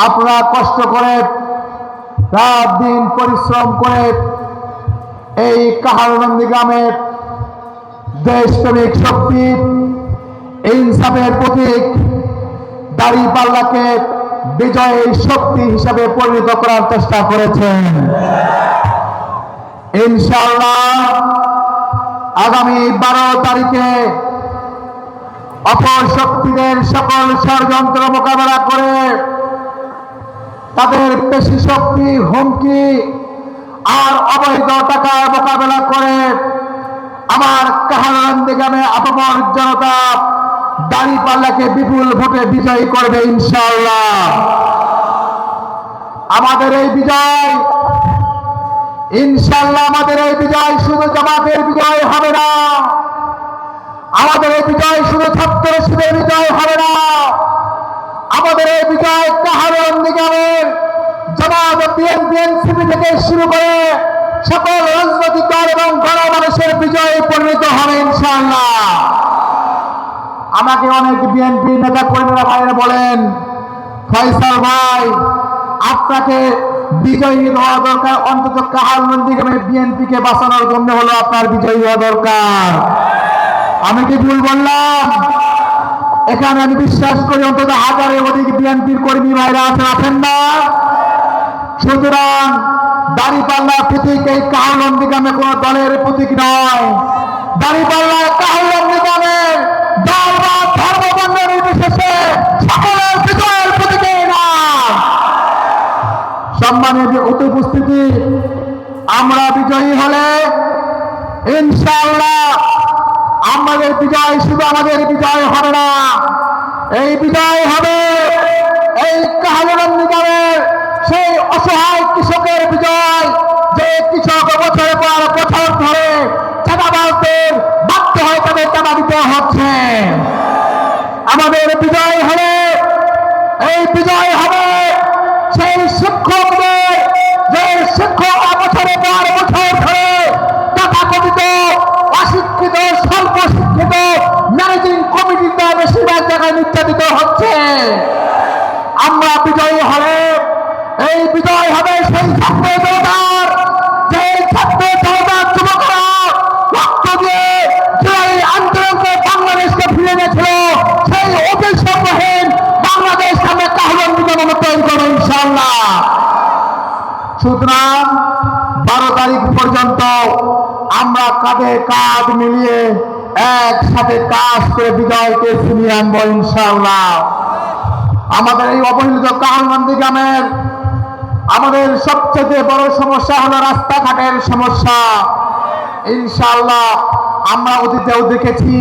আপনারা কষ্ট করে রাত দিন পরিশ্রম করে এই কাহারনন্দী গ্রামের দেশপ্রেমিক শক্তি, ইনসাফের প্রতীক দাঁড়িপাল্লাকে বিজয়ের শক্তি হিসাবে পরিণত করার চেষ্টা করেছেন। ইনশাআল্লাহ আগামী 12 তারিখে অপর শক্তিদের সকল ষড়যন্ত্র মোকাবেলা করে তাদের পেশি শক্তি, হুমকি আর অবৈধ টাকা মোকাবেলা করে আমার কাহারনন্দী গ্রামে আপামর জনতা দাঁড়িপাল্লাকে বিপুল ভোটে বিজয়ী করবে ইনশাআল্লাহ। আমাদের এই বিজয় ইনশাআল্লাহ, আমাদের এই বিজয় শুধু জামাতের বিজয় হবে না, আমাদের এই বিজয় শুধু ছাত্র শিবিরের বিজয় হবে না, আমাদের এই বিজয় কাহারনন্দী গ্রামের জামাত, বিএনপি, এনসিপি থেকে শুরু করে সকল রাজনৈতিক দল এবং গণমানুষের বিজয়ে পরিণত হবে ইনশাআল্লাহ। আমাকে অনেক বিএনপি নেতা কর্মীরা ভাইরা বলেন, ফয়সাল ভাই আপনাকে বিজয়ী হওয়া দরকার, অন্তত কাহারনন্দী গ্রামে বিএনপিকে বাঁচানোর জন্য হলো আপনার বিজয়ী হওয়া দরকার। আমি কি ভুল বললাম? এখানে আমি বিশ্বাস করি অন্তত 1000-এর অধিক বিএনপির কর্মী ভাইরা আছেন না? সুতরাং দাঁড়িপাল্লা প্রতীক এই কাহারনন্দী গ্রামে কোন দলের প্রতীক নয়। দাঁড়িপাল্লা কাহারনন্দী গ্রামের দল বা ধর্ম বর্ণ নির্বিশেষে সকলের বিজয়ের প্রতীকের নাম। সম্মানিত উপস্থিতি, আমরা বিজয়ী হলে ইনশাআল্লাহ আমাদের বিজয় শুধু আমাদের বিজয় হবে না, এই বিজয় হবে এই কাহারনন্দী গ্রামের সেই অসহায় কৃষকের বিজয়, যে কৃষক বছরের পর বছর ধরে চাঁদাবাজদের বাধ্য হয়ে তাদের চাঁদা দিতে হচ্ছে। আমাদের বিজয় হবে, এই বিজয় হবে সেই শিক্ষকদের, যে শিক্ষকরা বছরের পর বছর ধরে তথাকথিত অশিক্ষিত, স্বল্প শিক্ষিত ম্যানেজিং কমিটিতে বেশিরভাগ জায়গায় নির্যাতিত হচ্ছে। আমরা বিজয়ী হলে এই বিজয় হবে সেই ছাত্র জনতার, যে ছাত্র জনতার যুবকরা রক্ত দিয়ে যে আন্দোলনকে বাংলাদেশকে ফিরে এনেছিল, সেই অভিশাপহীন বাংলাদেশ আমরা কাহারনন্দী গ্রামে তৈরি করবো ইনশাআল্লাহ। সুতরাং 12 তারিখ পর্যন্ত আমরা কাঁধে কাঁধ মিলিয়ে একসাথে কাজ করে বিজয়কে ছিনিয়ে আনবো ইনশাআল্লাহ। আমাদের এই অবহেলিত কাহারনন্দী গ্রামের আমাদের সবচেয়ে বড় সমস্যা হলো রাস্তাঘাটের সমস্যা। ইনশাআল্লাহ আমরা অতীতেও দেখেছি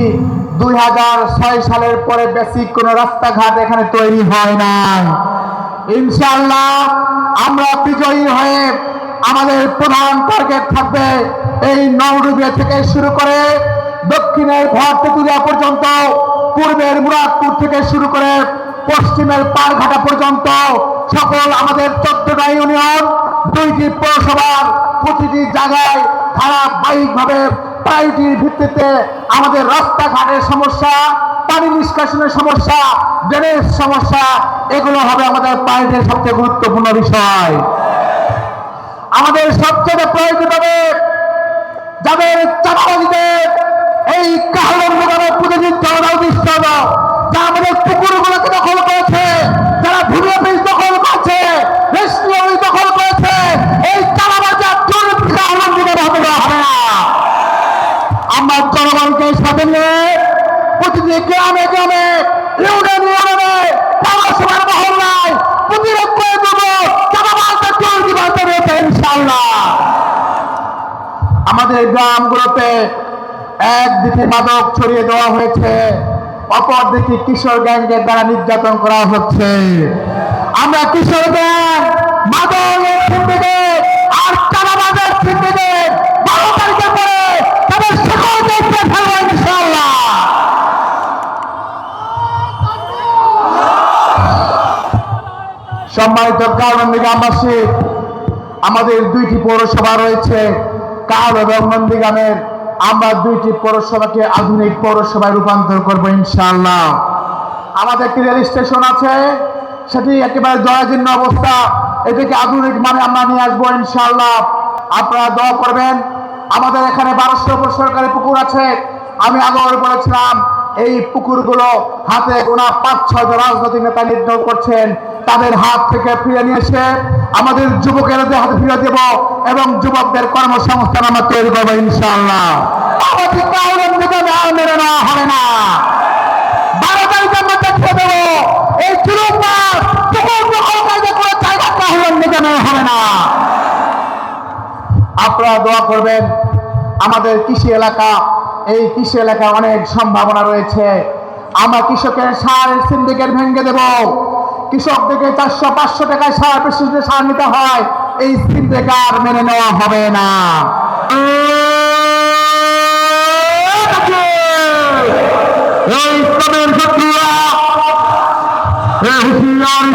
2006 সালের পরে বেসিক কোন রাস্তাঘাট এখানে তৈরি হয় নাই। ইনশাআল্লাহ আমরা বিজয়ী হয়ে আমাদের প্রধান টার্গেট থাকবে এই নওরুবিয়া থেকে শুরু করে দক্ষিণের ভরতেতুলিয়া পর্যন্ত, পূর্বের মুরাদপুর থেকে শুরু করে পশ্চিমের পারঘাটা পর্যন্ত সকল আমাদের 14টা ইউনিয়ন, 2টি পৌরসভার প্রতিটি জায়গায় ধারাবাহিকভাবে প্রায়োরিটির ভিত্তিতে আমাদের রাস্তাঘাটের সমস্যা, পানি নিষ্কাশনের সমস্যা, ড্রেনেজ সমস্যা, এগুলো হবে আমাদের প্রায়োরিটির সবচেয়ে গুরুত্বপূর্ণ বিষয়। আমাদের সবচেয়ে প্রয়োজন হবে যাদের চাঁদাবাজিদের এই কাহারনন্দী গ্রামের প্রতিনিধি জনতা উদ্দিষ্ট, যারা আমাদের পুকুরগুলোকে দখল করেছে, যারা ভূমি অফিস দখল করেছে, রেস্টুরেন্ট দখল করেছে, এই চাঁদাবাজি আর কাহারনন্দী গ্রামে হবে না। আমরা জনগণকে সাথে নিয়ে প্রতিটি গ্রামে গ্রামে, ইউনিয়নে, পৌরসভার মহল্লায় প্রতিরোধ করে দেবো চাঁদাবাজদের চলতি বাড়তে রয়েছে ইনশাআল্লাহ। আমাদের গ্রামগুলোতে একদিকে মাদক ছড়িয়ে দেওয়া হয়েছে, অপরদিকে কিশোর গ্যাংয়ের দ্বারা নির্যাতন করা হচ্ছে। আমরা কিশোর গ্যাং, মাদকের সিন্ডিকেট আর চাঁদাবাজের সিন্ডিকেট 12 তারিখে পরে তাদের সকলকে ফেলবো ইনশাআল্লাহ। সম্মানিত কাহারনন্দী গ্রামবাসী, আমাদের 2টি পৌরসভা রয়েছে কাহার এবং নন্দীগ্রামের। আমরা 2টি পৌরসভাকে আধুনিক পৌরসভায় রূপান্তর করবো ইনশাআল্লাহ। আমাদের একটি রেল স্টেশন আছে, সেটি একেবারে জরাজীর্ণ অবস্থা, এটাকে আধুনিক মানে আমরা নিয়ে আসবো ইনশাআল্লাহ। আপনারা দোয়া করবেন। আমাদের এখানে 1200 উপর সরকারি পুকুর আছে। আমি আগেও বলেছিলাম এই পুকুরগুলো হাতে গোনা 5-6 জন রাজনৈতিক নেতা নির্ধারণ করছেন, তাদের হাত থেকে ফিরে নিয়ে এসে আমাদের যুবকেরাদের হাতে ফিরে দেব এবং যুবকদের কর্মসংস্থান আমরা তৈরি করবো ইনশাআল্লাহ। মেনে নেওয়া হবে না। 12 তারিখের মধ্যে দেখিয়ে দেবো এই চুরুকবাস পুকুর দখলকারীদের কোনো জায়গা কাহুরন নিগমে হবে না। আপনারা দোয়া করবেন। আমাদের কৃষি এলাকা, এই কৃষি এলাকায় অনেক সম্ভাবনা রয়েছে। আমরা কৃষকের সারের সিন্ডিকেট ভেঙে দেব। কৃষক থেকে 400-500 টাকায় সার প্রেসিডেন্টে সার নিতে হয়, এই সিন্ডিকেট মেনে নেওয়া হবে না। এই ইসলামের শত্রুরা হুঁশিয়ার